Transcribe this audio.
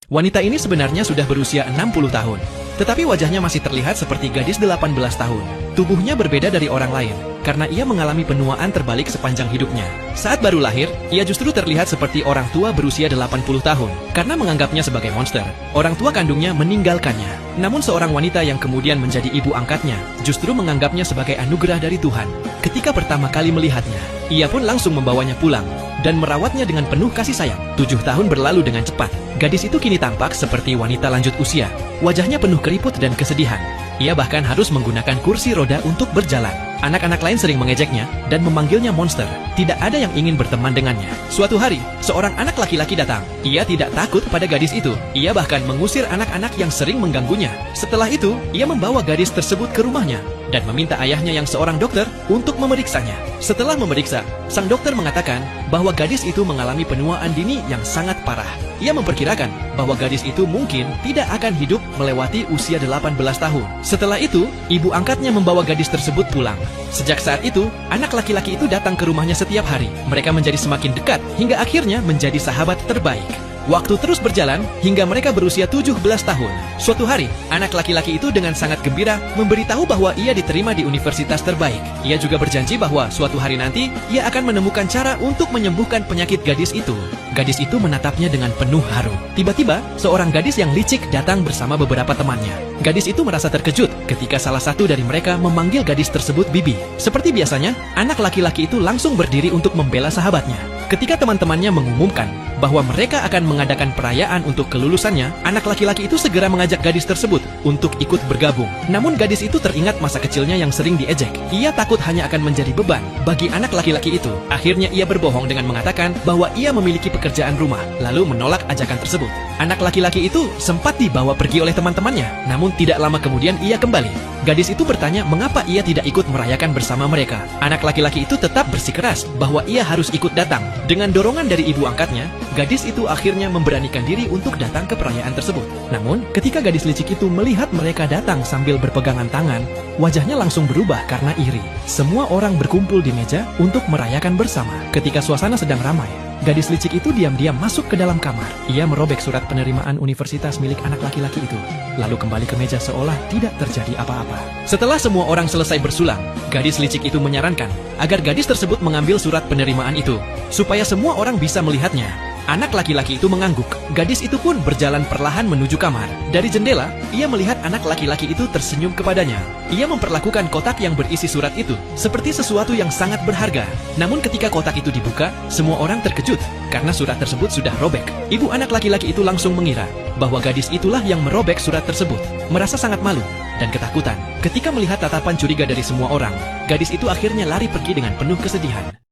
Wanita ini sebenarnya sudah berusia 60 tahun. Tetapi wajahnya masih terlihat seperti gadis 18 tahun. Tubuhnya berbeda dari orang lain, karena ia mengalami penuaan terbalik sepanjang hidupnya. Saat baru lahir, ia justru terlihat seperti orang tua berusia 80 tahun. Karena menganggapnya sebagai monster, orang tua kandungnya meninggalkannya. Namun seorang wanita yang kemudian menjadi ibu angkatnya, justru menganggapnya sebagai anugerah dari Tuhan. Ketika pertama kali melihatnya, ia pun langsung membawanya pulang dan merawatnya dengan penuh kasih sayang. 7 tahun berlalu dengan cepat. Gadis itu kini tampak seperti wanita lanjut usia. Wajahnya penuh keriput dan kesedihan. Ia bahkan harus menggunakan kursi roda untuk berjalan. Anak-anak lain sering mengejeknya dan memanggilnya monster. Tidak ada yang ingin berteman dengannya. Suatu hari, seorang anak laki-laki datang. Ia tidak takut pada gadis itu. Ia bahkan mengusir anak-anak yang sering mengganggunya. Setelah itu, ia membawa gadis tersebut ke rumahnya dan meminta ayahnya yang seorang dokter untuk memeriksanya. Setelah memeriksa, sang dokter mengatakan bahwa gadis itu mengalami penuaan dini yang sangat parah. Ia memperkirakan bahwa gadis itu mungkin tidak akan hidup melewati usia 18 tahun. Setelah itu, ibu angkatnya membawa gadis tersebut pulang. Sejak saat itu, anak laki-laki itu datang ke rumahnya setiap hari. Mereka menjadi semakin dekat hingga akhirnya menjadi sahabat terbaik. Waktu terus berjalan hingga mereka berusia 17 tahun. Suatu hari, anak laki-laki itu dengan sangat gembira memberitahu bahwa ia diterima di universitas terbaik. Ia juga berjanji bahwa suatu hari nanti ia akan menemukan cara untuk menyembuhkan penyakit gadis itu. Gadis itu menatapnya dengan penuh haru. Tiba-tiba, seorang gadis yang licik datang bersama beberapa temannya. Gadis itu merasa terkejut ketika salah satu dari mereka memanggil gadis tersebut Bibi. Seperti biasanya, anak laki-laki itu langsung berdiri untuk membela sahabatnya. Ketika teman-temannya mengumumkan bahwa mereka akan mengadakan perayaan untuk kelulusannya, anak laki-laki itu segera mengajak gadis tersebut untuk ikut bergabung. Namun gadis itu teringat masa kecilnya yang sering diejek. Ia takut hanya akan menjadi beban bagi anak laki-laki itu. Akhirnya ia berbohong dengan mengatakan bahwa ia memiliki pekerjaan rumah, lalu menolak ajakan tersebut. Anak laki-laki itu sempat dibawa pergi oleh teman-temannya, namun tidak lama kemudian ia kembali. Gadis itu bertanya mengapa ia tidak ikut merayakan bersama mereka. Anak laki-laki itu tetap bersikeras bahwa ia harus ikut datang. Dengan dorongan dari ibu angkatnya, gadis itu akhirnya memberanikan diri untuk datang ke perayaan tersebut. Namun, ketika gadis licik itu melihat mereka datang sambil berpegangan tangan, wajahnya langsung berubah karena iri. Semua orang berkumpul di meja untuk merayakan bersama. Ketika suasana sedang ramai, gadis licik itu diam-diam masuk ke dalam kamar. Ia merobek surat penerimaan universitas milik anak laki-laki itu, lalu kembali ke meja seolah tidak terjadi apa-apa. Setelah semua orang selesai bersulang, gadis licik itu menyarankan agar gadis tersebut mengambil surat penerimaan itu, supaya semua orang bisa melihatnya. Anak laki-laki itu mengangguk. Gadis itu pun berjalan perlahan menuju kamar. Dari jendela, ia melihat anak laki-laki itu tersenyum kepadanya. Ia memperlakukan kotak yang berisi surat itu seperti sesuatu yang sangat berharga. Namun ketika kotak itu dibuka, semua orang terkejut karena surat tersebut sudah robek. Ibu anak laki-laki itu langsung mengira bahwa gadis itulah yang merobek surat tersebut. Merasa sangat malu dan ketakutan ketika melihat tatapan curiga dari semua orang, gadis itu akhirnya lari pergi dengan penuh kesedihan.